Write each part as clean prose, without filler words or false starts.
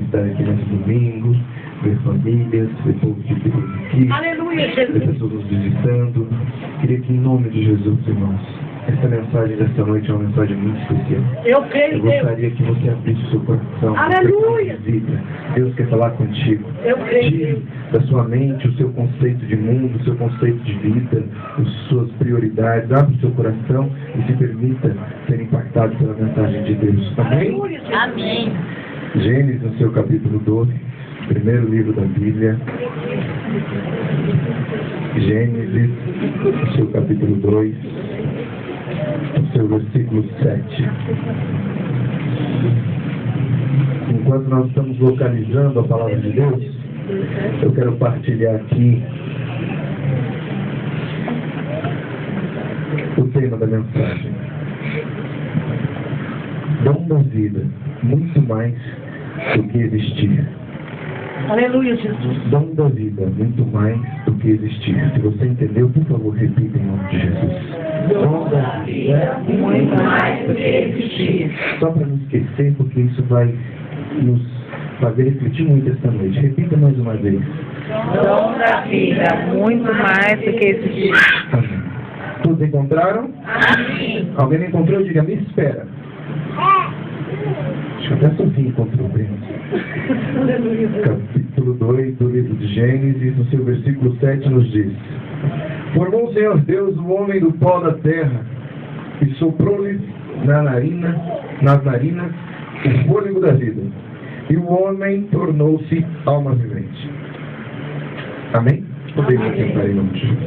estar aqui nesse domingo, ver famílias, ver povo de Deus aqui, Aleluia, ver Jesus. pessoas nos visitando. Queria que, em nome de Jesus, irmãos, essa mensagem desta noite é uma mensagem muito especial. Eu Eu creio, Deus. gostaria que você abrisse o seu coração. Aleluia. Deus quer falar contigo. Eu creio, Tire Deus. da sua mente o seu conceito de mundo, o seu conceito de vida, as suas prioridades. Abra o seu coração e se permita ser impactado pela mensagem de Deus. Amém? Aleluia, Jesus. Amém. Gênesis, no seu capítulo 12, primeiro livro da Bíblia. Gênesis, no seu capítulo 2, no seu versículo 7. Enquanto nós estamos localizando a palavra de Deus, eu quero partilhar aqui o tema da mensagem. Dom da vida, muito mais do que existir. Aleluia, Jesus. Dom da vida, muito mais do que existir. Se você entendeu, por favor, repita em nome de Jesus. Dom da vida, Muito mais do que existir. só para não esquecer, porque isso vai nos fazer refletir muito esta noite. Repita mais uma vez. Dom da vida, muito mais do que existir. Amém. Todos encontraram? Amém. Alguém não encontrou? Diga, me espera. Acho que até a Sofia encontrou, primo. Aleluia, Jesus. Capítulo 2 do livro de Gênesis, no seu versículo 7, nos diz: Formou o Senhor Deus o homem do pó da terra e soprou-lhe nas narinas o fôlego da vida. E o homem tornou-se alma vivente. Amém? Podemos sentar em nome de Jesus.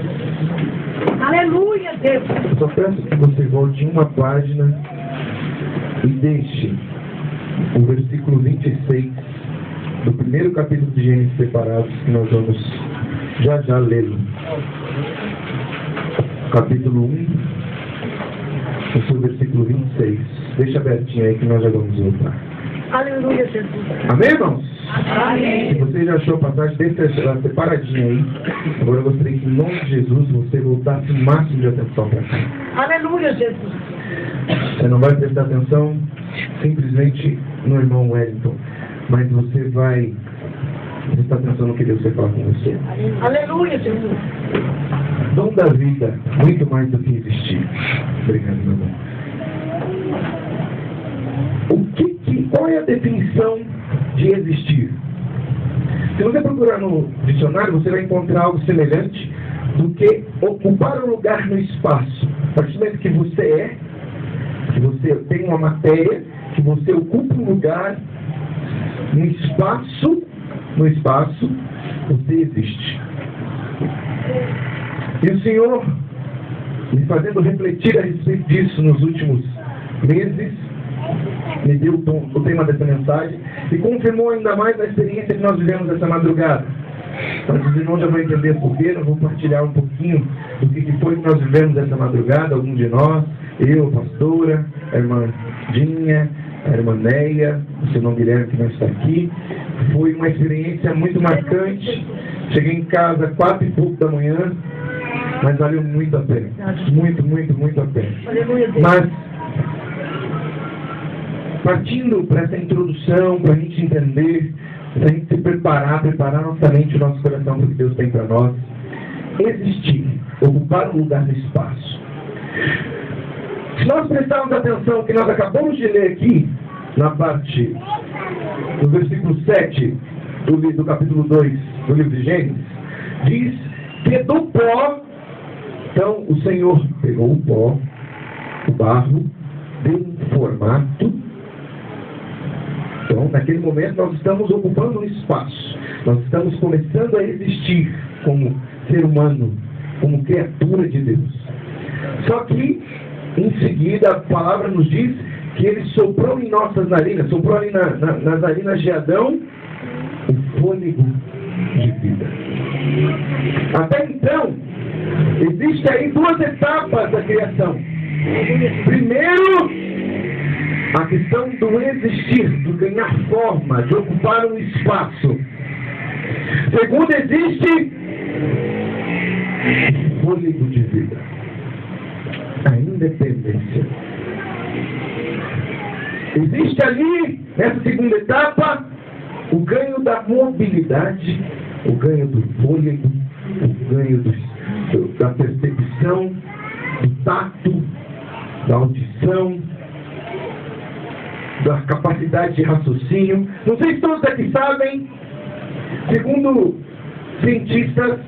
Aleluia, Deus. Eu só peço que você volte uma página e deixe o versículo 26 do primeiro capítulo de Gênesis separados, que nós vamos já lê-lo. Capítulo 1, o seu versículo 26. Deixa abertinho aí que nós já vamos voltar. Aleluia, Jesus. Amém, irmãos? Amém. Se você já achou a passagem, deixa ela separadinha aí. Agora eu gostaria que, em nome de Jesus, você voltasse o máximo de atenção para cá. Aleluia, Jesus. Você não vai prestar atenção simplesmente no irmão Wellington, mas você vai prestar atenção no que Deus quer falar com você. Aleluia, Jesus. Dom da vida, muito mais do que existir. Obrigado, meu irmão. Qual é a definição de existir? Se você procurar no dicionário, você vai encontrar algo semelhante do que ocupar um lugar no espaço. A partir do momento que você é, que você tem uma matéria, que você ocupa um lugar no espaço, você existe. E o Senhor, me fazendo refletir a respeito disso nos últimos meses, me deu o tema dessa mensagem e confirmou ainda mais a experiência que nós vivemos essa madrugada. Mas os irmãos já vão entender porquê, eu vou partilhar um pouquinho do que foi que nós vivemos essa madrugada, algum de nós, eu, a pastora, a irmã Dinha, a irmã Neia, o seu irmão Guilherme que não está aqui. Foi uma experiência muito marcante. Cheguei em casa 4 e pouco da manhã, mas valeu muito a pena. Muito, muito, muito a pena. Aleluia, Deus. Mas, partindo para essa introdução, para a gente entender, para a gente se preparar nossa mente e o nosso coração para o que Deus tem para nós, existir, ocupar um lugar no espaço. Se nós prestarmos atenção ao que nós acabamos de ler aqui, na parte do versículo 7 do capítulo 2 do livro de Gênesis, diz que do pó, então o Senhor pegou o pó, o barro, deu um formato. Então, naquele momento, nós estamos ocupando um espaço. Nós estamos começando a existir como ser humano, como criatura de Deus. Só que, em seguida, a palavra nos diz que Ele soprou em nossas narinas, soprou ali nas narinas de Adão, o fôlego de vida. Até então, existem aí 2 etapas da criação. Primeiro, a questão do existir, do ganhar forma, de ocupar um espaço. Segundo, existe o fôlego de vida, a independência. Existe ali, nessa segunda etapa, o ganho da mobilidade, o ganho do fôlego, o ganho da percepção, do tato, da audição, da capacidade de raciocínio. Não sei se todos aqui sabem, segundo cientistas,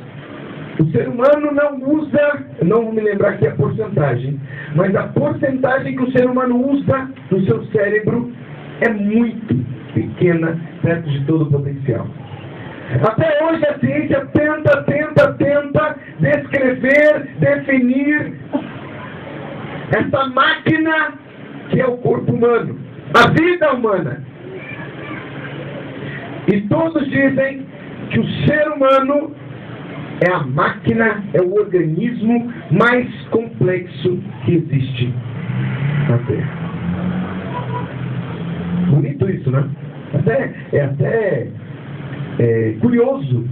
o ser humano não usa, não vou me lembrar aqui a porcentagem, mas a porcentagem que o ser humano usa no seu cérebro é muito pequena perto de todo o potencial. Até hoje a ciência tenta descrever, definir essa máquina que é o corpo humano, a vida humana. E todos dizem que o ser humano é a máquina, é o organismo mais complexo que existe na Terra. Bonito isso, né? É até curioso.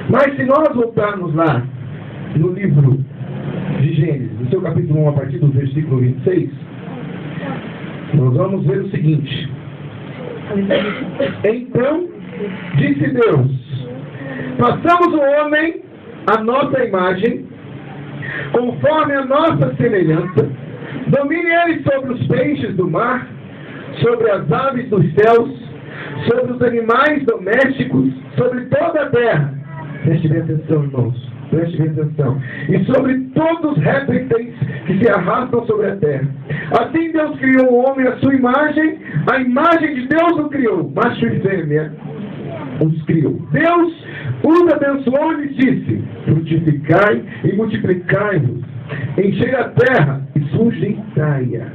Mas se nós voltarmos lá no livro de Gênesis, no seu capítulo 1, a partir do versículo 26, nós vamos ver o seguinte. Então, disse Deus: façamos o homem à nossa imagem, conforme a nossa semelhança, domine ele sobre os peixes do mar, sobre as aves dos céus, sobre os animais domésticos, sobre toda a terra. Preste bem atenção, irmãos. Preste bem atenção. E sobre todos os répteis que se arrastam sobre a terra. Assim Deus criou o homem à sua imagem, a imagem de Deus o criou, macho e fêmea os criou. Deus os abençoou e lhes disse: frutificai e multiplicai-vos, enchei a terra e sujeitai-a,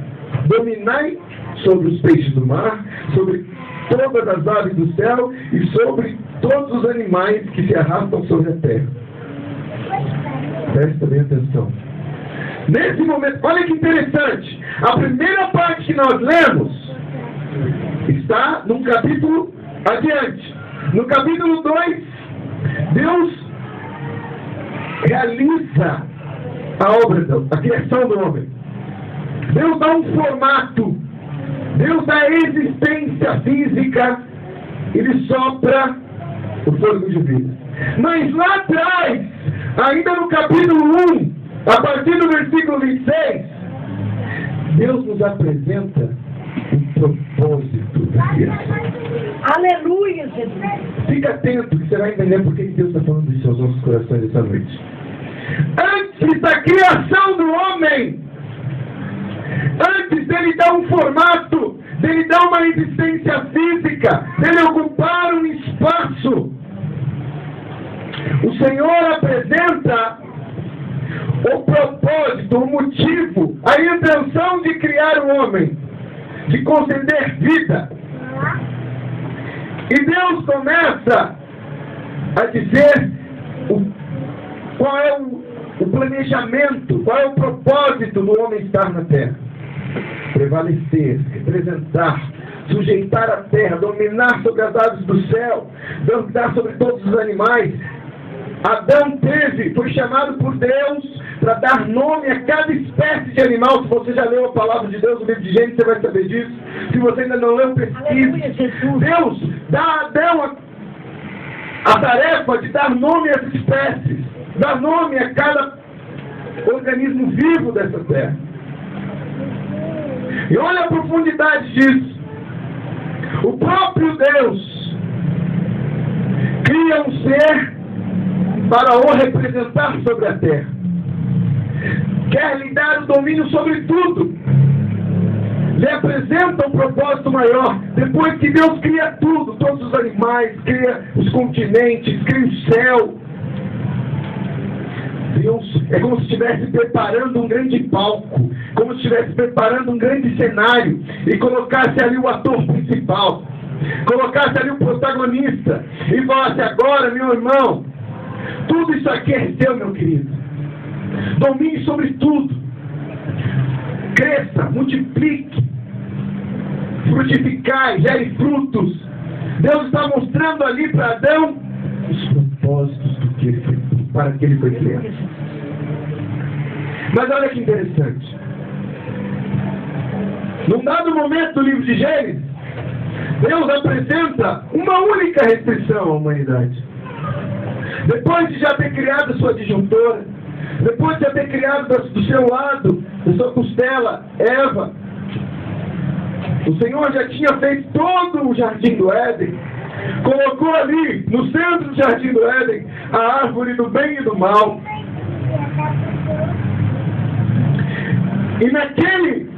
dominai sobre os peixes do mar, sobre todas as aves do céu e sobre todos os animais que se arrastam sobre a terra. Presta bem atenção. Nesse momento, olha que interessante. A primeira parte que nós lemos está num capítulo adiante. No capítulo 2, Deus realiza a obra, a criação do homem. Deus dá um formato. Deus dá existência física. Ele sopra o fôlego de vida. Mas lá atrás, ainda no capítulo 1, a partir do versículo 26, Deus nos apresenta o propósito da criação. Aleluia, Jesus. Fica atento que você vai entender por que Deus está falando isso aos nossos corações essa noite. Antes da criação do homem, antes dele dar um formato, dele dar uma existência física, dele ocupar um espaço, o Senhor apresenta o propósito, o motivo, a intenção de criar o homem, de conceder vida. E Deus começa a dizer qual é o planejamento, qual é o propósito do homem estar na terra. Prevalecer, representar, sujeitar a terra, dominar sobre as aves do céu, dominar sobre todos os animais. Adão foi chamado por Deus para dar nome a cada espécie de animal. Se você já leu a palavra de Deus no livro de Gênesis, você vai saber disso. Se você ainda não leu, pesquise. Deus dá a Adão a tarefa de dar nome às espécies, dar nome a cada organismo vivo dessa terra. E olha a profundidade disso. O próprio Deus cria um ser para o representar sobre a terra. Quer lhe dar o domínio sobre tudo. Lhe apresenta um propósito maior. Depois que Deus cria tudo, todos os animais, cria os continentes, cria o céu. Deus é como se estivesse preparando um grande palco, como se estivesse preparando um grande cenário e colocasse ali o ator principal, colocasse ali o protagonista e falasse: agora, meu irmão, tudo isso aqui é seu, meu querido. Domine sobre tudo. Cresça, multiplique, frutificai, gere frutos. Deus está mostrando ali para Adão os propósitos para que ele foi criado. Mas olha que interessante. Num dado momento do livro de Gênesis, Deus apresenta uma única restrição à humanidade. Depois de já ter criado a sua disjuntora, depois de já ter criado do seu lado, da sua costela, Eva, o Senhor já tinha feito todo o jardim do Éden, colocou ali, no centro do jardim do Éden, a árvore do bem e do mal. E naquele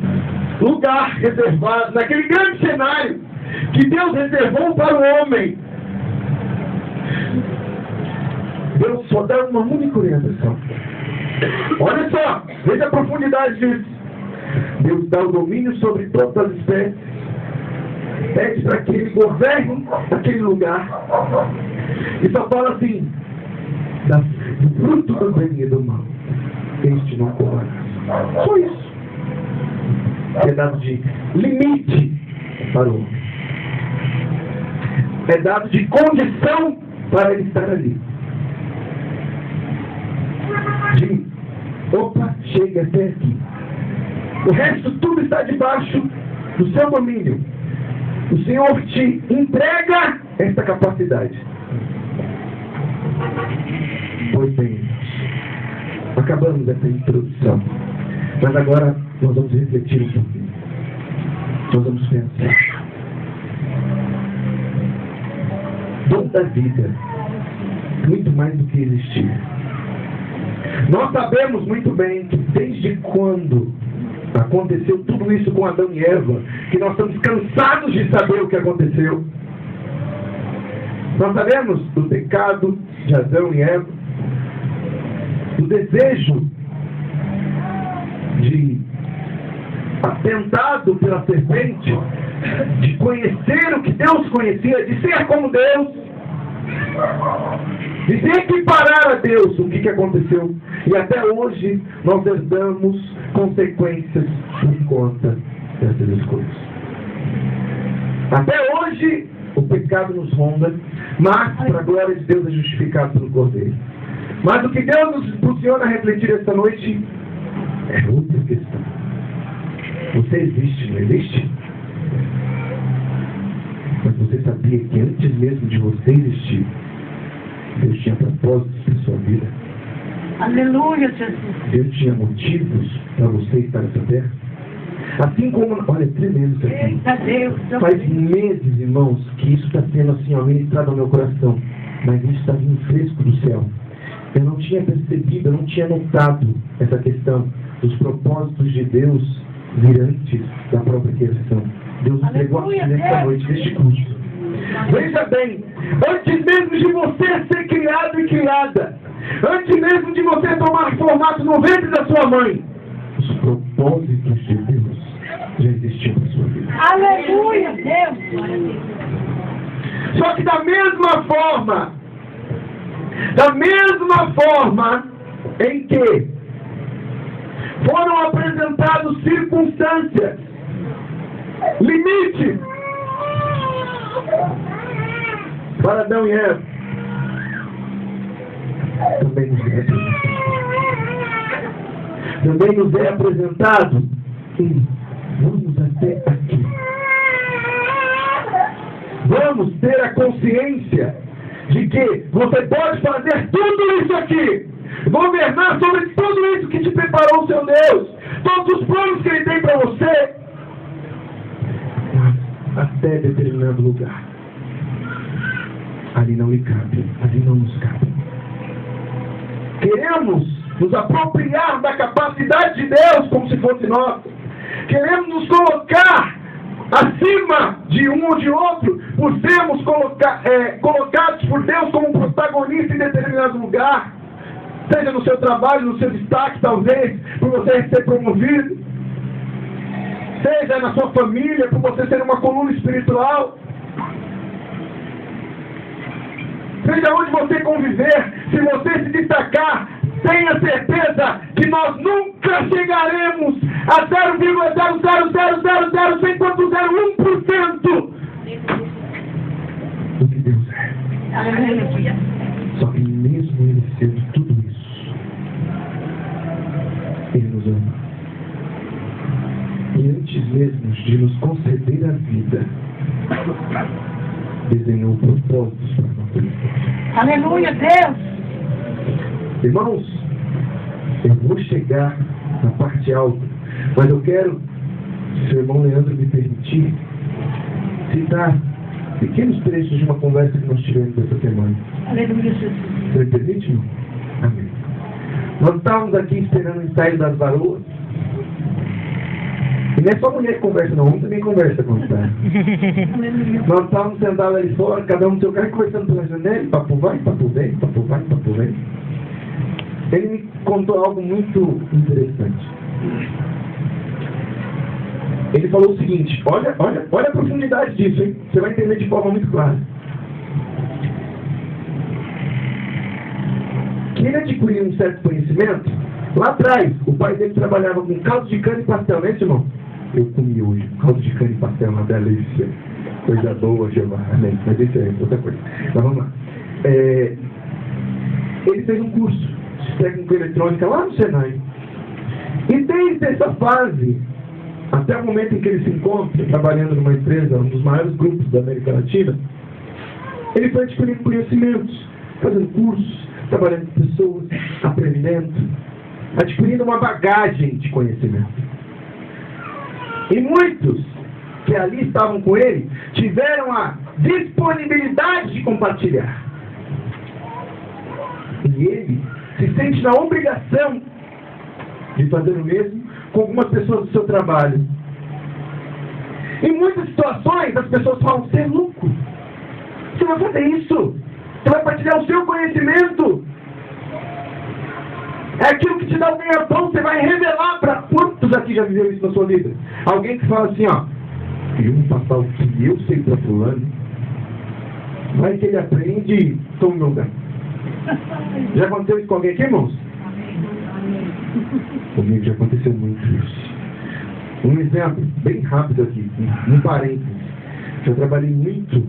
lugar reservado, naquele grande cenário que Deus reservou para o homem, Deus só dá uma única orientação. Olha só, veja a profundidade disso. Deus dá o domínio sobre todas as espécies, pede para que ele governe aquele lugar, e só fala assim: do fruto do bem e do mal, este não comerás. Só isso. É dado de limite para o homem. É dado de condição para ele estar ali. Opa, chega até aqui. O resto tudo está debaixo do seu domínio. O Senhor te entrega esta capacidade. Pois bem, acabamos essa introdução. Mas agora nós vamos refletir um pouquinho. Nós vamos pensar. Dom da vida, muito mais do que existir. Nós sabemos muito bem que desde quando aconteceu tudo isso com Adão e Eva, que nós estamos cansados de saber o que aconteceu. Nós sabemos do pecado de Adão e Eva, do desejo de atentado pela serpente, de conhecer o que Deus conhecia, de ser como Deus, de se equiparar a Deus. O que aconteceu? E até hoje nós herdamos consequências por conta dessas escolhas. Até hoje o pecado nos ronda, mas para a glória de Deus é justificado pelo Cordeiro. Mas o que Deus nos impulsiona a refletir esta noite é outra questão. Você existe, não existe? Mas você sabia que antes mesmo de você existir, Deus tinha propósitos para a sua vida? Aleluia, Jesus. Deus tinha motivos para você estar nessa terra? Assim como, olha, tremendo isso aqui. Eita Deus. Faz meses, irmãos, que isso está sendo assim, ó, ministrado ao meu coração. Mas isso está vindo fresco do céu. Eu não tinha percebido, eu não tinha notado essa questão dos propósitos de Deus vir antes da própria criação. Deus entregou aqui nesta noite, neste culto. Veja bem, antes mesmo de você ser criado e criada, antes mesmo de você tomar formato no ventre da sua mãe, os propósitos de Deus já existiam na sua vida. Aleluia, Deus. Só que da mesma forma em que foram apresentadas circunstâncias, limite para Adão e Eva, também nos é apresentado vamos até aqui. Vamos ter a consciência de que você pode fazer tudo isso aqui, governar sobre tudo isso que te preparou o seu Deus, todos os planos que Ele tem para você, até determinado lugar. Ali não lhe cabe, ali não nos cabe. Queremos nos apropriar da capacidade de Deus como se fosse nossa. Queremos nos colocar acima de um ou de outro, por sermos colocados por Deus como protagonista em determinado lugar, seja no seu trabalho, no seu destaque, talvez, por você ser promovido, seja na sua família, por você ser uma coluna espiritual, seja onde você conviver, se você se destacar, tenha certeza que nós nunca chegaremos a 0,0000001% do que Deus é. Aleluia. Só que mesmo Ele sendo tudo isso, Ele nos ama. E antes mesmo de nos conceder a vida, desenhou propósitos para nossa vida. Aleluia, Deus. Irmãos, eu vou chegar na parte alta, mas eu quero, se o irmão Leandro me permitir, citar pequenos trechos de uma conversa que nós tivemos essa semana. Aleluia, Jesus. Você me permite, irmão? Amém. Nós estávamos aqui esperando o ensaio das varoas. E não é só mulher que conversa, não. Homem também conversa com o ensaio. Aleluia. Nós estávamos sentados ali fora, cada um no seu carro, conversando pela janela, papo vai, papo vem, papo vai, papo vem. Ele me contou algo muito interessante. Ele falou o seguinte, olha a profundidade disso, hein? Você vai entender de forma muito clara. Que ele adquiriu um certo conhecimento, lá atrás, o pai dele trabalhava com caldo de cana e pastel, né, irmão? Eu comi hoje, caldo de cana e pastel, uma delícia. Coisa boa, Jeová, amém. Mas isso é outra coisa. Mas vamos lá. Ele fez um curso de técnica eletrônica lá no Senai. E desde essa fase, até o momento em que ele se encontra trabalhando numa empresa, um dos maiores grupos da América Latina, ele foi adquirindo conhecimentos, fazendo cursos, trabalhando com pessoas, aprendendo, adquirindo uma bagagem de conhecimento. E muitos que ali estavam com ele tiveram a disponibilidade de compartilhar. E ele se sente na obrigação de fazer o mesmo com algumas pessoas do seu trabalho. Em muitas situações, as pessoas falam, você é louco. Você vai fazer isso. Você vai partilhar o seu conhecimento. É aquilo que te dá o ganha-pão. Você vai revelar para quantos aqui já viveram isso na sua vida? Alguém que fala assim, ó, eu vou passar o que eu sei para fulano. Vai que ele aprende e toma o meu lugar. Já aconteceu isso com alguém aqui, irmãos? Comigo já aconteceu muito isso. Um exemplo bem rápido aqui, um parênteses. Eu trabalhei muito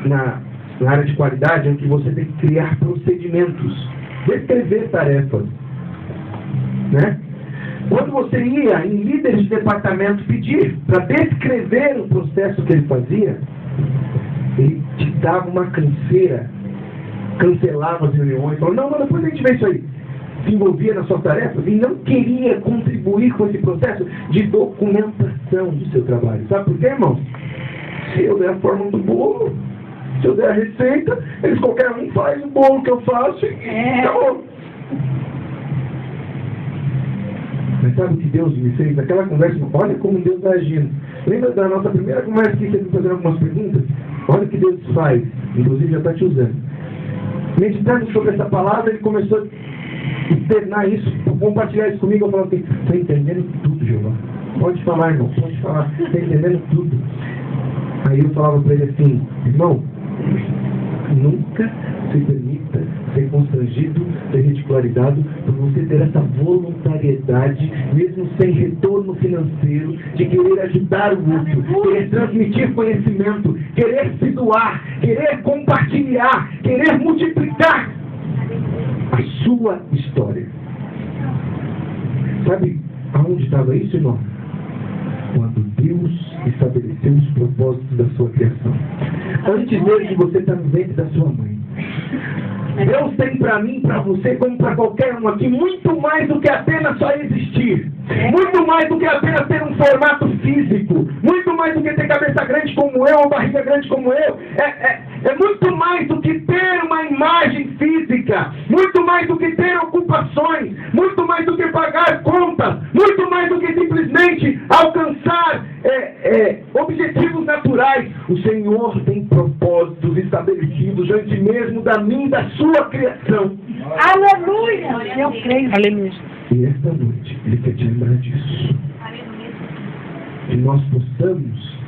na área de qualidade, em que você tem que criar procedimentos, descrever tarefas, né? Quando você ia em líderes de departamento pedir para descrever o processo que ele fazia, ele te dava uma canseira, cancelava as reuniões, falava, não, depois a gente vê isso aí. Se envolvia nas suas tarefas e não queria contribuir com esse processo de documentação do seu trabalho. Sabe por quê, irmão? Se eu der a forma do bolo, se eu der a receita, eles qualquer um faz o bolo que eu faço e acabou. Mas sabe o que Deus me fez? Naquela conversa, olha como Deus está agindo. Lembra da nossa primeira conversa que você me fazendo algumas perguntas? Olha o que Deus faz. Inclusive já está te usando. Meditando sobre essa palavra, ele começou a externar isso, compartilhar isso comigo. Eu falava assim, estou entendendo tudo, Jeová. Pode falar, irmão, pode falar. Estou entendendo tudo. Aí eu falava para ele assim, irmão, nunca se permita ser constrangido, ser ridicularizado, por você ter essa voluntariedade, mesmo sem retorno financeiro, de querer ajudar o outro, querer transmitir conhecimento, querer se doar, querer compartilhar, querer multiplicar a sua história. Sabe aonde estava isso, irmão? Quando Deus estabeleceu os propósitos da sua criação. Antes mesmo de você estar no ventre da sua mãe. Deus tem para mim, para você, como para qualquer um aqui, muito mais do que apenas só existir. Muito mais do que apenas ter um formato físico. Muito mais do que ter cabeça grande como eu, ou barriga grande como eu. É muito mais do que ter uma imagem física. Muito mais do que ter ocupações. Muito mais do que pagar contas. Muito mais do que simplesmente alcançar objetivos naturais. O Senhor tem propósitos estabelecidos antes mesmo da minha e da sua criação. Aleluia! Eu creio. Aleluia. E esta noite, Ele quer te lembrar disso. Que nós possamos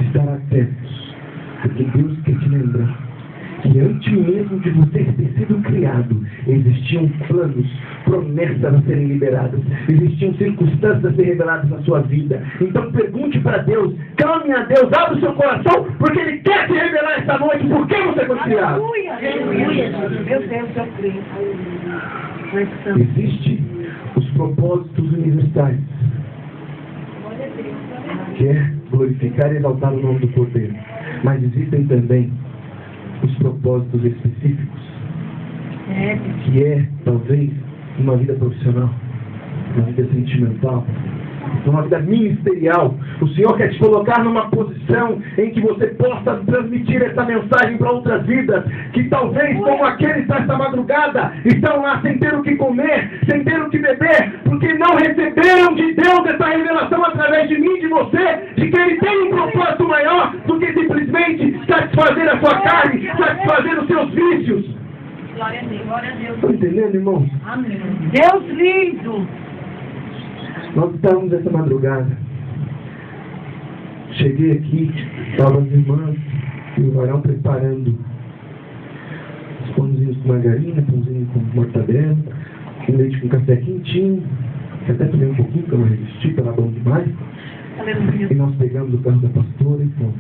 estar atentos. Porque Deus quer te lembrar que antes mesmo de você ter sido criado, existiam planos, promessas a serem liberadas. Existiam circunstâncias a serem reveladas na sua vida. Então pergunte para Deus, clame a Deus, abre o seu coração, porque Ele quer te revelar esta noite por que você foi criado. Aleluia! Aleluia! Meu Deus, eu creio. Existem os propósitos universais, que é glorificar e exaltar o nome do Cordeiro. Mas existem também os propósitos específicos, que é, talvez, uma vida profissional, uma vida sentimental, uma vida ministerial. O Senhor quer te colocar numa posição em que você possa transmitir essa mensagem para outras vidas, que talvez, como aqueles desta madrugada, estão lá sem ter o que comer, sem ter o que beber, porque não receberam de Deus essa revelação através de mim, de você, de que Ele tem um propósito maior do que simplesmente satisfazer a sua carne, satisfazer os seus vícios. Glória a Deus, glória a Deus. Estão entendendo, irmãos? Amém. Deus lindo. Nós estávamos essa madrugada. Cheguei aqui, estavam as irmãs e o varão preparando os pãozinhos com margarina, pãozinho com mortadela, com leite com café quentinho, que até tomei um pouquinho, porque eu não resisti, estava bom demais. Aleluia. E nós pegamos o carro da pastora e fomos.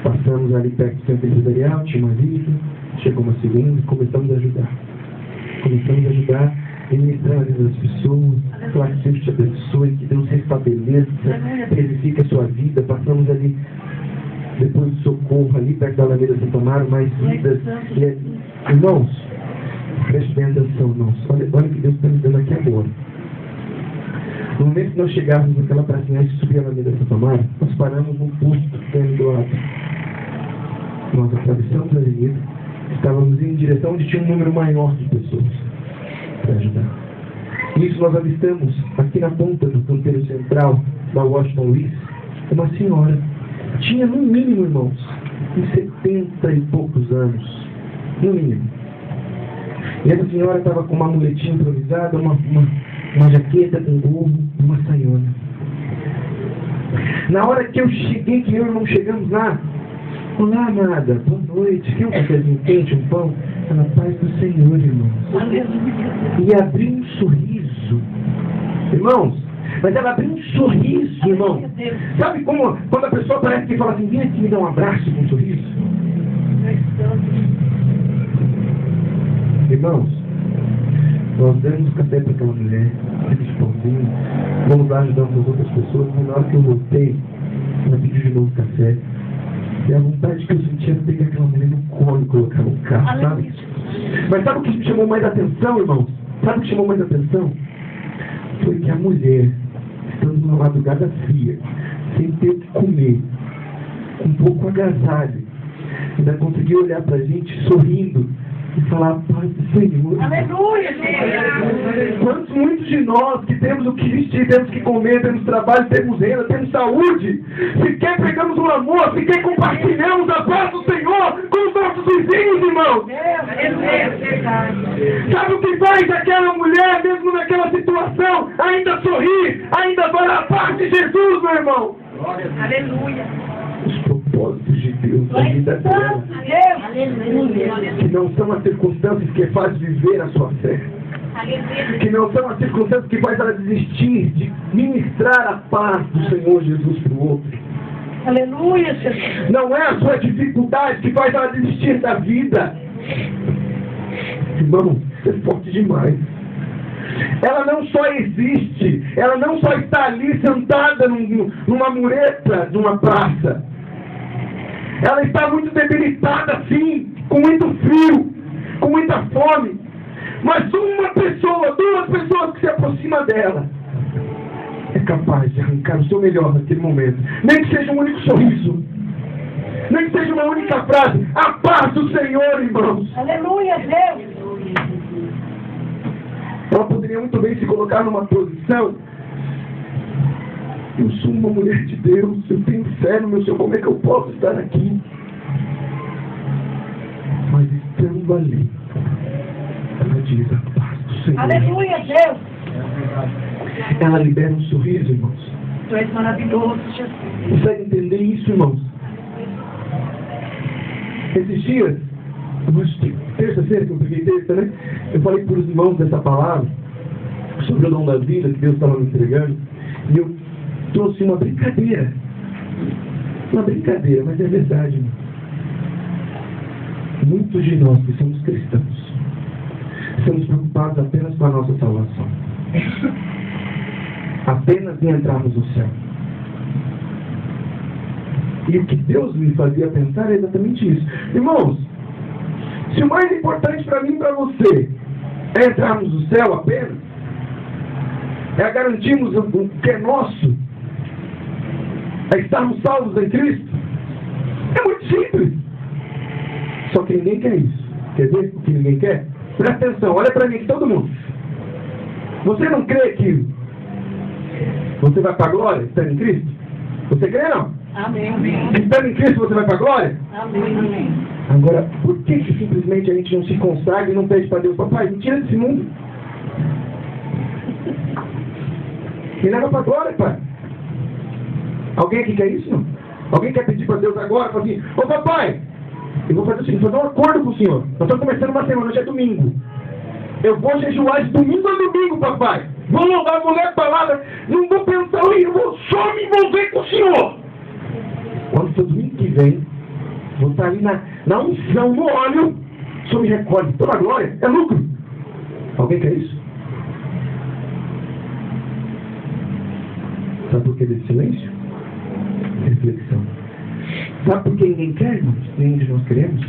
Passamos ali perto do centro empresarial, tinha uma vida, chegou uma segunda e começamos a ajudar. Começamos a ajudar e ministrar a vida das pessoas, falar que Deus te abençoe, que Deus restabeleça, verifique a sua vida. Passamos ali, depois do socorro, ali perto da Alameda Santo Amaro, mais vidas. Irmãos, preste bem atenção, irmãos. Olha o que Deus está me dando aqui agora. No momento que nós chegávamos naquela pracinha e subir a Alameda Santo Amaro, nós paramos num posto que tem ali do lado. Nós atravessamos a avenida, estávamos indo em direção onde tinha um número maior de pessoas para ajudar. Nisso nós avistamos, aqui na ponta do canteiro central da Washington Luiz, uma senhora. Tinha no mínimo, irmãos, uns 70 e poucos anos. No mínimo. E essa senhora estava com uma muletinha improvisada, uma jaqueta com gorro, uma saiona. Na hora que eu cheguei, que eu e o irmão chegamos lá, olá, amada, boa noite, quer um cafezinho quente, um pão? Ela, paz do Senhor, irmãos. E abriu um sorriso. Irmãos, mas ela abriu um sorriso, irmão. Sabe como, quando a pessoa parece que fala assim, vem aqui me dar um abraço com um sorriso? Irmãos, nós demos café para aquela mulher, aquele pãozinho, vamos lá ajudando as outras pessoas, mas na hora que eu voltei, ela pediu de novo café. E a vontade que eu sentia era pegar aquela mulher no colo e colocar no carro, sabe? Mas sabe o que me chamou mais atenção, irmãos? Sabe o que chamou mais atenção? Foi que a mulher, estando numa madrugada fria, sem ter o que comer, um pouco agasalho, ainda conseguiu olhar pra gente sorrindo e falar, paz do Senhor. Aleluia, Senhor. Quantos muitos de nós que temos o que vestir, temos que comer, temos trabalho, temos renda, temos saúde, sequer pregamos o amor, sequer compartilhamos a paz do Senhor com os nossos vizinhos, irmãos. Sabe o que faz aquela mulher, mesmo naquela situação, ainda sorrir, ainda falar a paz de Jesus, meu irmão? Aleluia. Os propósitos de Deus na vida dela, que não são as circunstâncias que faz viver a sua fé, que não são as circunstâncias que faz ela desistir de ministrar a paz do Senhor Jesus para o outro. Aleluia, Senhor. Não é a sua dificuldade que faz ela desistir da vida. Irmão, você é forte demais. Ela não só existe, ela não só está ali sentada numa mureta de uma praça. Ela está muito debilitada, sim, com muito frio, com muita fome. Mas uma pessoa, duas pessoas que se aproximam dela, é capaz de arrancar o seu melhor naquele momento. Nem que seja um único sorriso, nem que seja uma única frase. A paz do Senhor, irmãos. Aleluia, Deus. Ela poderia muito bem se colocar numa posição. Eu sou uma mulher de Deus, eu tenho fé no meu Senhor, como é que eu posso estar aqui? Mas estando ali, ela diz a paz do Senhor. Aleluia, Deus. Ela libera um sorriso, irmãos. Tu és maravilhoso, Jesus. Consegue entender isso, irmãos? Esses dias, terça-feira que eu peguei terça, né? Eu falei para os irmãos dessa palavra sobre o dom da vida que Deus estava me entregando. E eu trouxe uma brincadeira. Uma brincadeira, mas é verdade, irmão. Muitos de nós que somos cristãos estamos preocupados apenas com a nossa salvação. Apenas em entrarmos no céu. E o que Deus me fazia pensar é exatamente isso. Irmãos, se o mais importante para mim e para você é entrarmos no céu apenas, é garantirmos o que é nosso, é estarmos salvos em Cristo, é muito simples. Só que ninguém quer isso. Quer ver o que ninguém quer? Presta atenção, olha para mim, todo mundo. Você não crê que você vai para a glória estando em Cristo? Você crê não? Amém. Estando em Cristo você vai para a glória? Amém. Agora, por que simplesmente a gente não se consagra e não pede para Deus, papai, me tira desse mundo? Me leva para a glória, pai. Alguém aqui quer isso, não? Alguém quer pedir para Deus agora, falar assim, ô papai, eu vou fazer o seguinte, vou fazer um acordo com o senhor. Nós estamos começando uma semana, hoje é domingo. Eu vou jejuar de domingo a domingo, papai. Vou louvar, vou ler a palavra, não vou pensar, eu vou só me envolver com o senhor. Quando for domingo que vem, vou estar ali na unção, no óleo, o senhor me recolhe. Toda a glória, é lucro. Alguém quer isso? Sabe por que desse silêncio? Reflexão. Sabe por que ninguém quer, irmãos? Nem de nós queremos?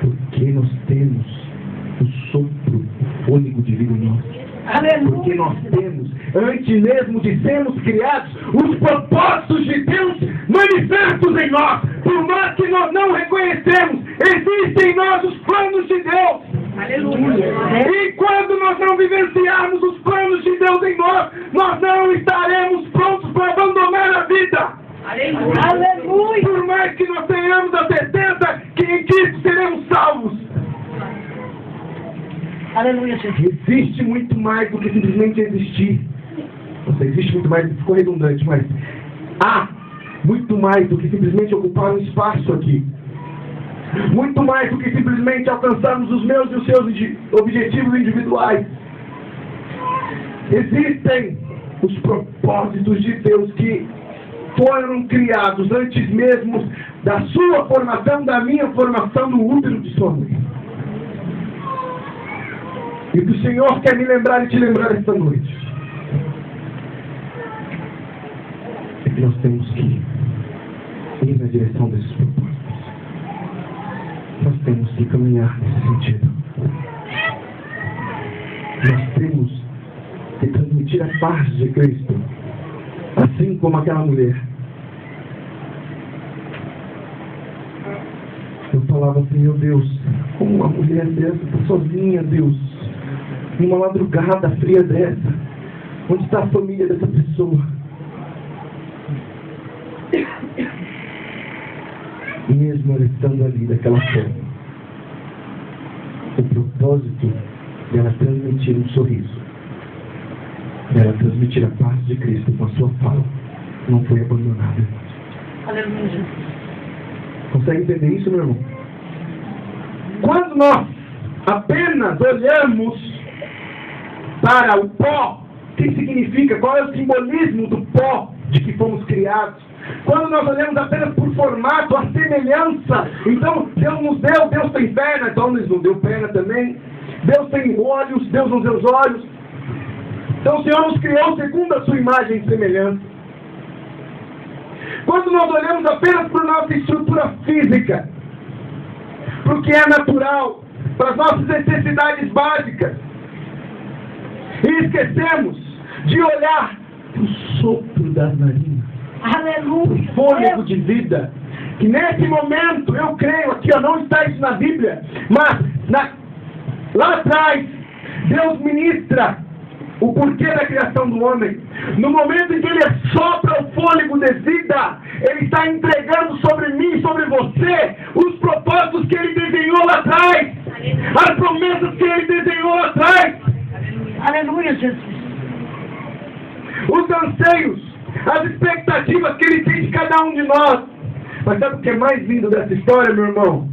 Porque nós temos o sopro, o fôlego de vida em nós. Aleluia. Porque nós temos, antes mesmo de sermos criados, os propósitos de Deus manifestos em nós. Por mais que nós não reconhecemos, existem em nós os planos de Deus. Aleluia. E quando nós não vivenciarmos os planos de Deus em nós, nós não estaremos prontos para abandonar a vida. Aleluia. Por mais que nós tenhamos a certeza que em Cristo seremos salvos. Aleluia, Jesus. Existe muito mais do que simplesmente existir. Não sei, existe muito mais, ficou redundante, mas há muito mais do que simplesmente ocupar um espaço aqui. Muito mais do que simplesmente alcançarmos os meus e os seus objetivos individuais. Existem os propósitos de Deus que foram criados antes mesmo da sua formação, da minha formação no útero de sua mãe. E que o Senhor quer me lembrar e te lembrar esta noite. É que nós temos que ir na direção desses propósitos. Nós temos que caminhar nesse sentido. Nós temos que transmitir a paz de Cristo. Assim como aquela mulher. Eu falava assim, meu Deus, como uma mulher dessa está sozinha, Deus. Numa madrugada fria dessa. Onde está a família dessa pessoa? Mesmo ela estando ali daquela forma, o propósito dela transmitir um sorriso, dela transmitir a paz de Cristo com a sua fala, não foi abandonada. Aleluia, Jesus. Consegue entender isso, meu irmão? Quando nós apenas olhamos para o pó, o que significa? Qual é o simbolismo do pó de que fomos criados? Quando nós olhamos apenas por formato, a semelhança, então Deus nos deu, Deus tem perna, então Deus nos deu perna também. Deus tem olhos, Deus nos deu os olhos. Então o Senhor nos criou segundo a sua imagem e semelhança. Quando nós olhamos apenas para a nossa estrutura física, para o que é natural, para as nossas necessidades básicas, e esquecemos de olhar para o sopro das narinas, Aleluia. o fôlego de vida, que nesse momento, eu creio, aqui não está isso na Bíblia, mas lá atrás, Deus ministra o porquê da criação do homem. No momento em que Ele sopra o fôlego de vida, Ele está entregando sobre mim, sobre você, os propósitos que Ele desenhou lá atrás, as promessas que Ele desenhou lá atrás. Aleluia, Jesus. Os anseios, as expectativas que Ele tem de cada um de nós. Mas sabe o que é mais lindo dessa história, meu irmão?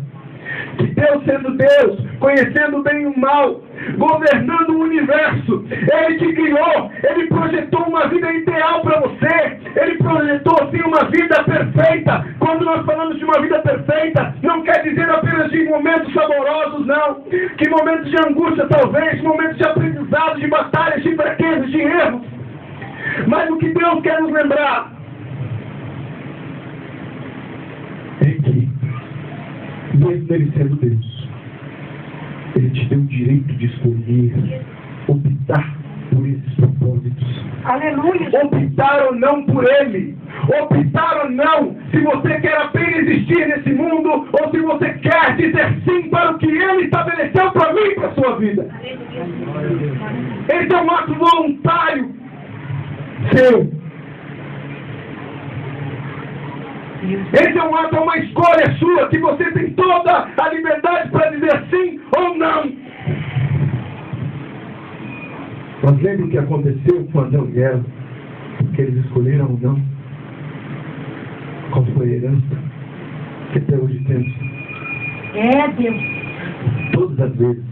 Que Deus sendo Deus, conhecendo o bem e o mal, governando o universo, Ele te criou, Ele projetou uma vida ideal para você, Ele projetou assim uma vida perfeita. Quando nós falamos de uma vida perfeita, não quer dizer apenas de momentos saborosos, não. Que momentos de angústia talvez, momentos de aprendizado, de batalhas, de fraquezas, de erros. Mas o que Deus quer nos lembrar é que, mesmo Ele sendo Deus, Ele te deu o direito de escolher, optar por esses propósitos. Aleluia. Optar ou não por Ele. Optar ou não se você quer apenas existir nesse mundo ou se você quer dizer sim para o que Ele estabeleceu para mim e para a sua vida. Esse é um ato voluntário seu. Esse é um ato, é uma escolha sua, que você tem toda a liberdade para dizer sim ou não. Mas lembra o que aconteceu com Adão e Eva? Porque eles escolheram ou não? Qual foi a herança que até hoje temos? É, Deus. Todas as vezes.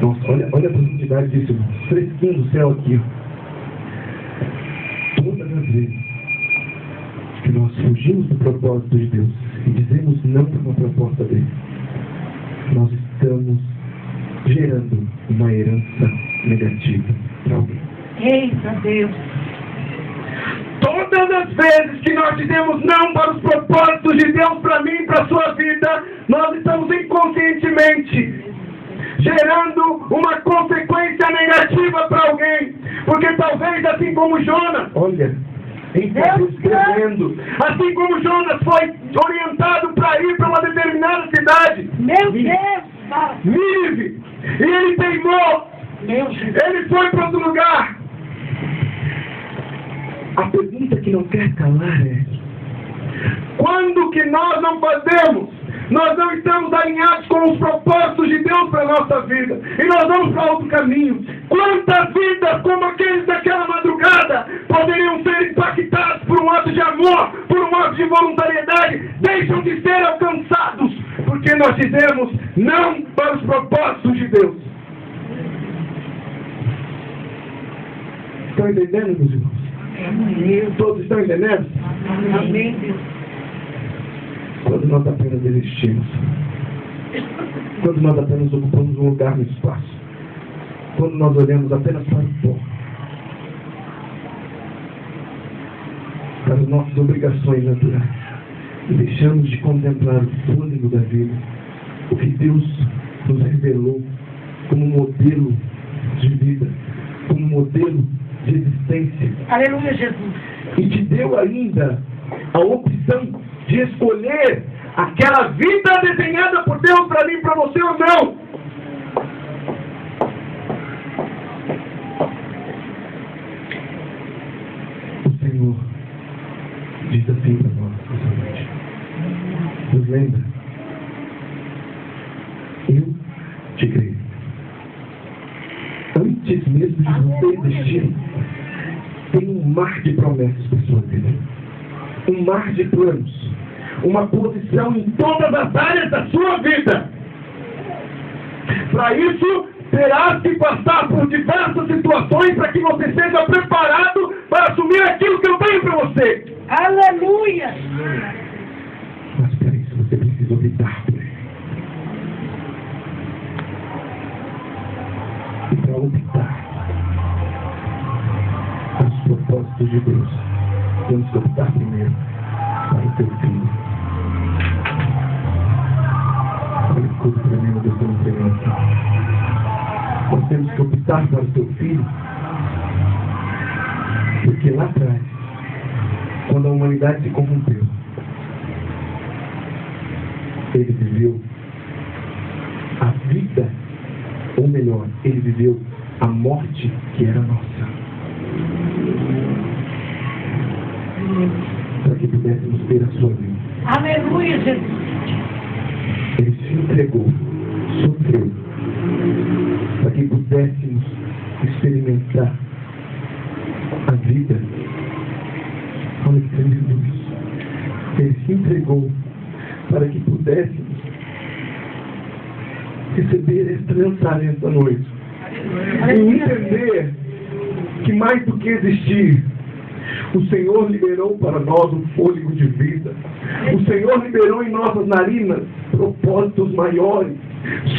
Nossa, olha a profundidade disso, irmão. Fresquinho do céu aqui. Todas as vezes que nós fugimos do propósito de Deus e dizemos não para uma proposta dele, nós estamos gerando uma herança negativa para alguém. Eita, Deus. Todas as vezes que nós dizemos não para os propósitos de Deus para mim e para a sua vida, nós estamos inconscientemente gerando uma consequência negativa para alguém. Porque talvez, assim como Jonas, olha, escrevendo, assim como Jonas foi orientado para ir para uma determinada cidade, Meu Deus. Nínive, e ele teimou, Meu Deus. ele foi para outro lugar. A pergunta que não quer calar é: quando que nós não fazemos? Nós não estamos alinhados com os propósitos de Deus para a nossa vida. E nós vamos para outro caminho. Quantas vidas como aqueles daquela madrugada poderiam ser impactadas por um ato de amor, por um ato de voluntariedade, deixam de ser alcançados, porque nós dizemos não para os propósitos de Deus. Estão entendendo, meus irmãos? Todos estão entendendo? Amém, Deus. Quando nós apenas existimos, quando nós apenas ocupamos um lugar no espaço, quando nós olhamos apenas para o pó, para as nossas obrigações naturais, e deixamos de contemplar o fôlego da vida, o que Deus nos revelou como modelo de vida, como modelo de existência. Aleluia, Jesus. E te deu ainda a opção de escolher aquela vida desenhada por Deus para mim, para você ou não. O Senhor diz assim para nós essa noite: nos lembra, eu te criei. Antes mesmo de você existir, tem um mar de promessas para a sua vida. Um mar de planos. Uma posição em todas as áreas da sua vida. Para isso, terás que passar por diversas situações para que você seja preparado para assumir aquilo que eu tenho para você. Aleluia. Mas para isso você precisa optar por ele. E para optar pelos propósitos de Deus, temos que optar primeiro para o teu filho. Olha que coisa tremenda Deus está nos entregando aqui. Nós temos que optar para o teu filho, porque lá atrás, quando a humanidade se corrompeu, ele viveu a vida, ou melhor, ele viveu a morte que era nossa, para que pudéssemos ter a sua vida. Aleluia, Jesus. Ele se entregou, sofreu, para que pudéssemos experimentar a vida. Olha que tremendo isso. Ele se entregou para que pudéssemos receber esta mensagem esta noite. E entender que mais do que existir, o Senhor liberou para nós um fôlego de vida. O Senhor liberou em nossas narinas propósitos maiores.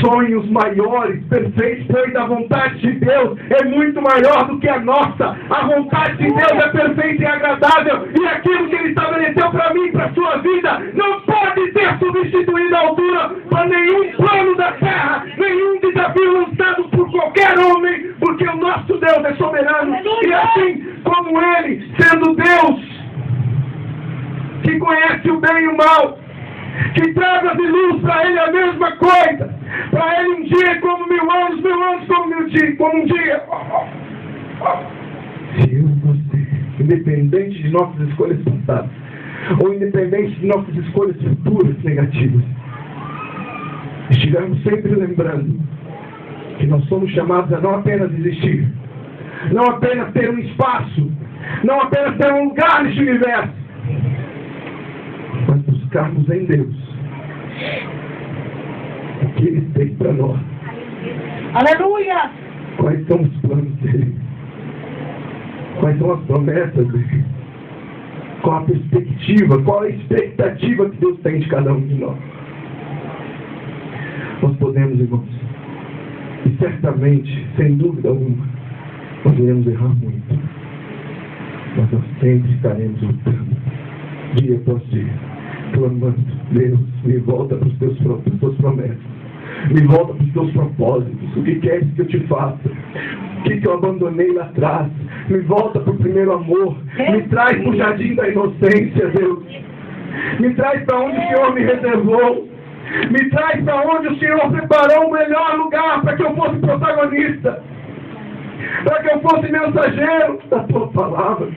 sonhos maiores, perfeitos, pois a vontade de Deus é muito maior do que a nossa. A vontade de Deus é perfeita e agradável, e aquilo que Ele estabeleceu para mim, para a sua vida, não pode ser substituído à altura para nenhum plano da terra, nenhum desafio lançado por qualquer homem, porque o nosso Deus é soberano. E assim como Ele, sendo Deus, que conhece o bem e o mal, que trava de luz para Ele a mesma coisa, para Ele um dia como 1000 anos, 1000 anos como um dia. Se eu e você, independente de nossas escolhas passadas, ou independente de nossas escolhas futuras negativas, estivermos sempre lembrando que nós somos chamados a não apenas existir, não apenas ter um espaço, não apenas ter um lugar neste universo, mas buscarmos em Deus o que Ele tem para nós. Aleluia! Quais são os planos dEle? Quais são as promessas dEle? Qual a perspectiva, qual a expectativa que Deus tem de cada um de nós? Nós podemos, irmãos, e certamente, sem dúvida alguma, nós iremos errar muito, mas nós sempre estaremos lutando, dia após dia, clamando: Deus, me volta para as tuas promessas, me volta para os teus propósitos. O que queres que eu te faça? O que eu abandonei lá atrás? Me volta para o primeiro amor, me traz para o jardim da inocência, Deus, me traz para onde o Senhor me reservou, me traz para onde o Senhor preparou o melhor lugar para que eu fosse protagonista, para que eu fosse mensageiro da tua palavra,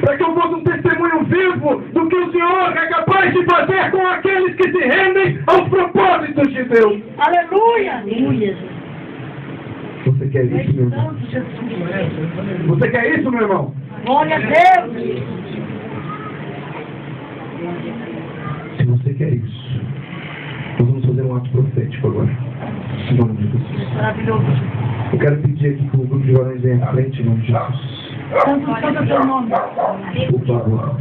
para que eu fosse um testemunho vivo do que o Senhor é capaz de fazer com aqueles que se rendem aos propósitos de Deus. Aleluia! Aleluia! Você quer isso, meu irmão? Você quer isso, meu irmão? Glória a Deus! Se você quer isso, nós vamos fazer um ato profético agora, em nome de Jesus. Maravilhoso! Eu quero pedir aqui que o grupo de varões venha à frente, em nome de Jesus. Santo é o teu nome. Por favor.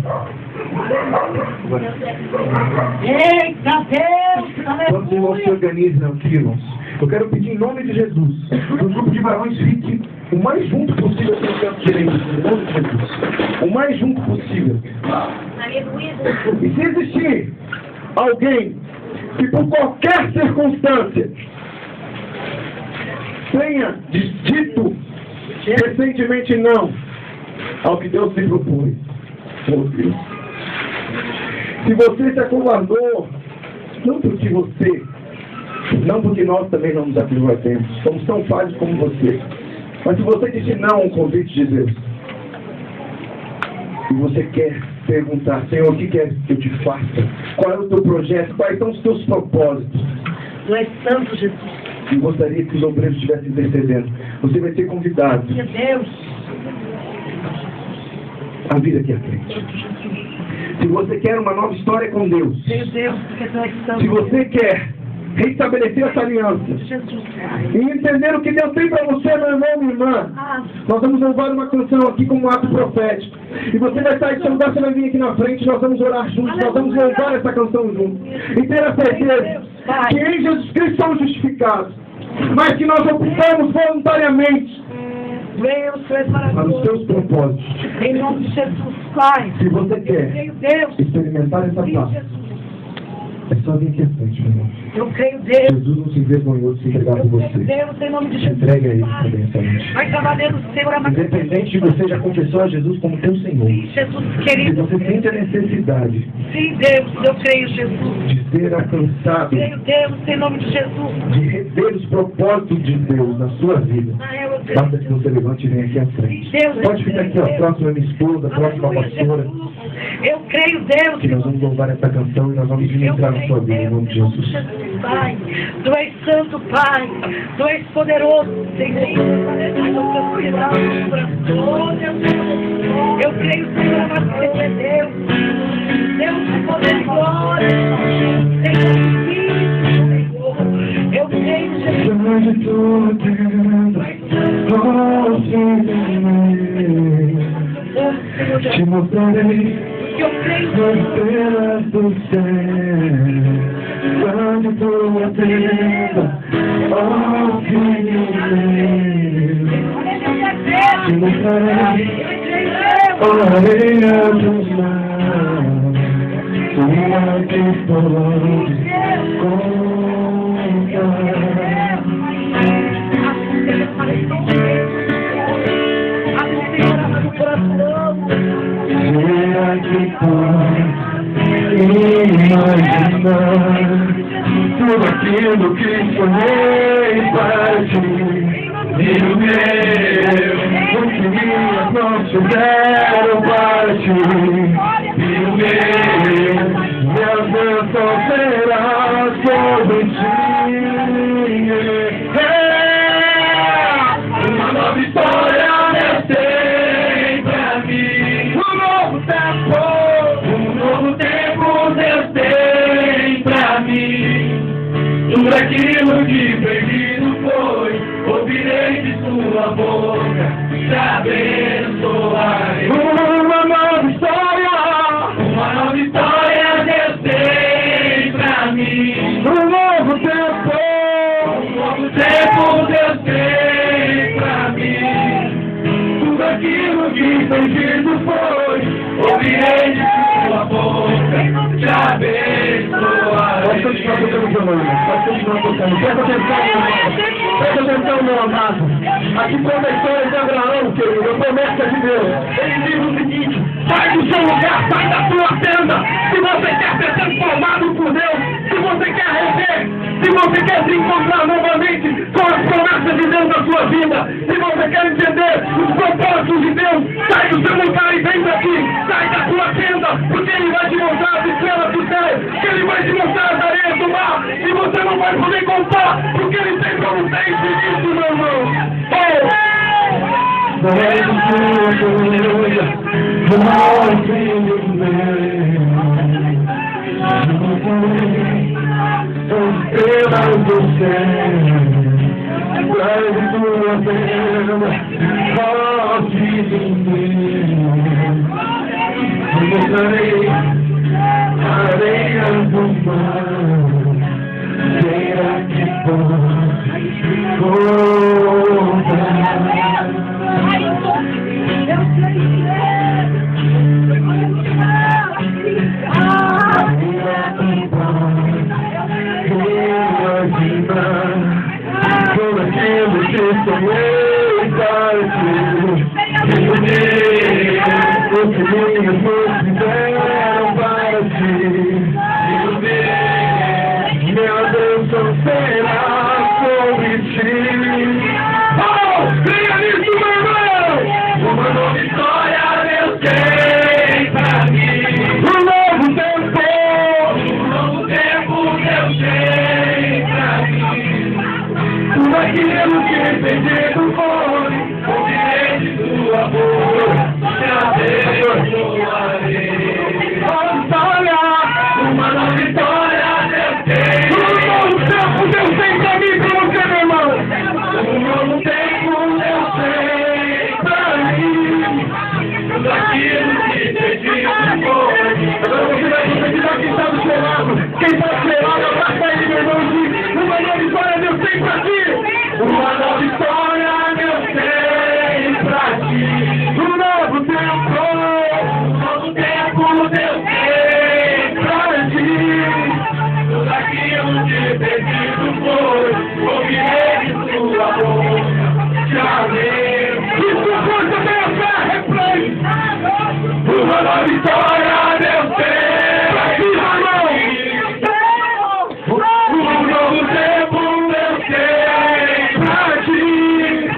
Eita Deus! Quando os irmãos se Aleluia! organizam aqui, irmãos, eu quero pedir em nome de Jesus que o grupo de varões fique o mais junto possível com o canto direito, em nome de Jesus. O mais junto possível. E se existir alguém que por qualquer circunstância tenha dito recentemente não ao que Deus me propôs, oh Deus, se você se acovardou, não porque nós também não nos acovardemos, somos tão falhos como você, mas se você disse não ao convite de Deus, e você quer perguntar: Senhor, o que quer que eu te faça? Qual é o teu projeto? Quais são os teus propósitos? Tu és santo, Jesus. E gostaria que os obreiros estivessem intercedendo. Você vai ser convidado Meu Deus! a vir aqui à frente. Se você quer uma nova história com Deus, Meu Deus, porque tu és santo. se você quer restabelecer essa aliança Jesus. e entender o que Deus tem para você, meu irmão, minha irmã, nós vamos louvar uma canção aqui como um ato profético. E você vai sair de seu lugar, você vai vir aqui na frente, nós vamos orar juntos, nós vamos louvar essa canção juntos. E ter a certeza que em Jesus Cristo somos justificados, mas que nós optamos voluntariamente Deus, tu és para os maravilhoso. seus propósitos. Em nome de Jesus, Pai. Se você quer Meu Deus. experimentar essa Sim, paz, Jesus. é só vir aqui à frente, meu irmão. Eu creio, Deus. Jesus não se envergonhou de se entregar por Eu creio, você. Deus, em nome de Se Jesus. entregue a Ele Pai. também essa noite. Vai trabalhando, Senhor, amado. Independente de você já confessou a Jesus como teu Senhor. Jesus Se querido. você sente a necessidade Sim, Deus, eu creio, Jesus. de ser alcançado, Creio, Deus, em nome de Jesus. de rever os propósitos de Deus na sua vida, Meu Deus. basta que você levante e venha aqui à frente. Deus, Pode ficar aqui, ó, próximo à minha esposa, próximo à Aleluia, pastora, Jesus. Eu creio, Deus. que nós vamos louvar essa canção e nós vamos Eu ministrar na sua creio, vida, em nome de Deus, em Jesus. Pai. Tu és santo, Pai. Tu és poderoso, Senhor. Eu creio, Senhor, amado, que tu és Deus. Deus de poder e glória. Senhor, Senhor. Eu creio, Jesus. Te mostrarei Eu creio, as estrelas do céu, quando tua tenda Oh, filho meu, te mostrarei a areia dos mares, tua que pode será que pode imaginar tudo aquilo que sonhei para ti, filho meu, o que minhas mãos fizeram para ti, filho meu, minha bênção será sobre ti. Uma nova história tem pra mim, um novo tempo Deus tem pra mim. Tudo aquilo que perdido foi, ouvirei de sua boca, te abençoarei. Uma nova história Deus tem pra mim. Um novo tempo Deus tem pra mim. Tudo aquilo que perdido foi, ouvirei de sua boca, te abençoarei. Pode continuar tocando seu nome, pode continuar tocando. Presta atenção, meu amado. Aqui conta a história de Abraão, querido, a promessa de Deus. Ele diz o seguinte: sai do seu lugar, sai da sua tenda. Se você quer ser transformado por Deus, se você quer rever, se você quer se encontrar novamente com as promessas de Deus na sua vida, se você quer entender os propósitos de Deus, sai do seu lugar e vem daqui, sai da sua tenda, porque Ele vai te mostrar as estrelas do céu, que Ele vai te mostrar as areias do mar, e você não vai poder contar, porque Ele tem pra você infinito, meu irmão. Estrelas do céu, traz tua pena, ó filho meu, te mostrarei a areia do mar, será que pode contar? Tudo aquilo que sonhei para ti, filho meu, o que minhas mãos fizeram para ti, filho meu, minha bênção será sobre ti. Oh, creia nisso, meu irmão! Uma nova história Deus tem pra mim. Um novo tempo Deus tem pra mim. Tudo aquilo que perdido foi, ouvirei de tua boca, te abençoarei. Uma nova história Deus tem. Um novo tempo Deus tem pra mim, pra você, meu irmão. Um novo tempo Deus tem pra mim. Tudo aquilo que perdido foi. Agora você vai conseguir quem está do seu lado. Quem está do seu lado, abraça ele, meu irmão. Uma nova história Deus tem pra ti. Uma nova história Deus tem pra ti. Um novo tempo Deus tem pra ti. Tudo aquilo que perdido foi, ouvirei de sua boca, te abençoarei. E sua força tem a fé, replay. Uma nova história Deus tem pra ti, irmão. Um novo tempo Deus tem pra ti.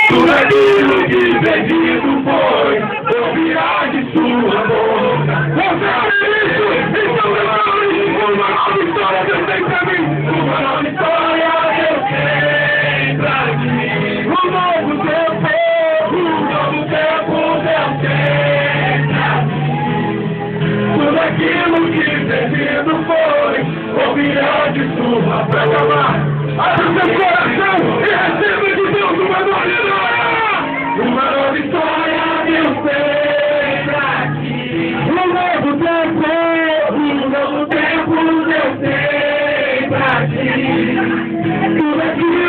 Tudo aquilo que perdido foi, ouvirá de sua boca. Você é isso? Então eu falo uma nova história Deus tem pra mim. Uma nova história Deus tem pra mim. Um novo tempo Deus tem pra mim. Tudo aquilo que perdido foi, ouvirá de sua boca. Abra seu coração e receba de Deus uma nova história. Uma nova história Deus tem pra ti. Um novo tempo Deus tem pra ti. Tudo aquilo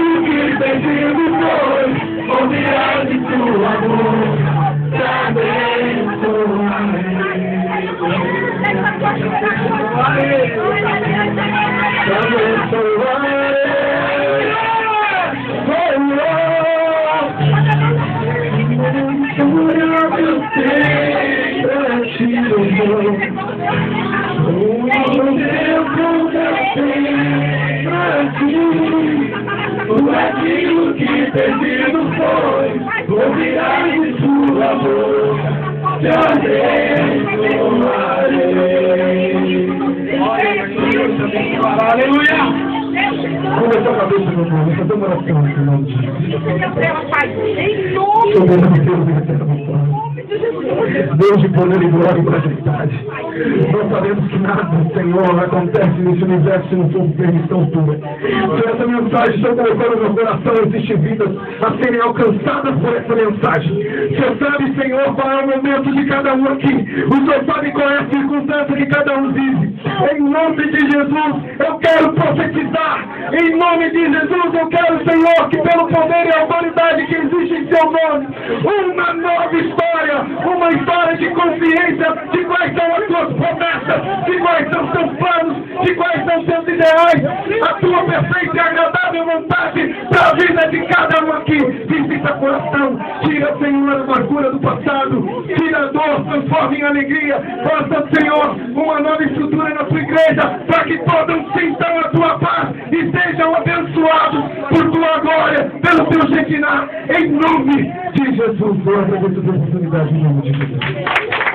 Aquilo que perdido foi, ouvirás de sua boca, te abençoarei. Aleluia! Curva a sua cabeça, meu irmão, deixa eu dar uma oração aqui, em nome de Jesus. Deus de poder e glória e majestade. Nós sabemos que nada, Senhor, acontece nesse universo se não for por permissão tua. Senhor, essa mensagem, Senhor, colocou no meu coração, existem vidas a serem alcançadas por essa mensagem. O Senhor sabe, Senhor, qual é o momento de cada um aqui. O Senhor sabe qual é a circunstância que cada um vive. Em nome de Jesus, eu quero profetizar. Em nome de Jesus, eu quero, Senhor, que pelo poder e autoridade que existe em seu nome, uma nova história, uma história de consciência de quais são as tuas promessas, de quais são os teus planos, de quais são os teus ideais, a tua perfeita e agradável vontade para a vida de cada um aqui. Visita o coração, tira, Senhor, a amargura do passado, tira a dor, transforma em alegria, faça, Senhor, uma nova estrutura na tua igreja, para que todos sintam a tua paz e sejam abençoados por tua glória, pelo teu Shekinah, em nome de Jesus. Eu agradeço a tua oportunidade em nome de Jesus.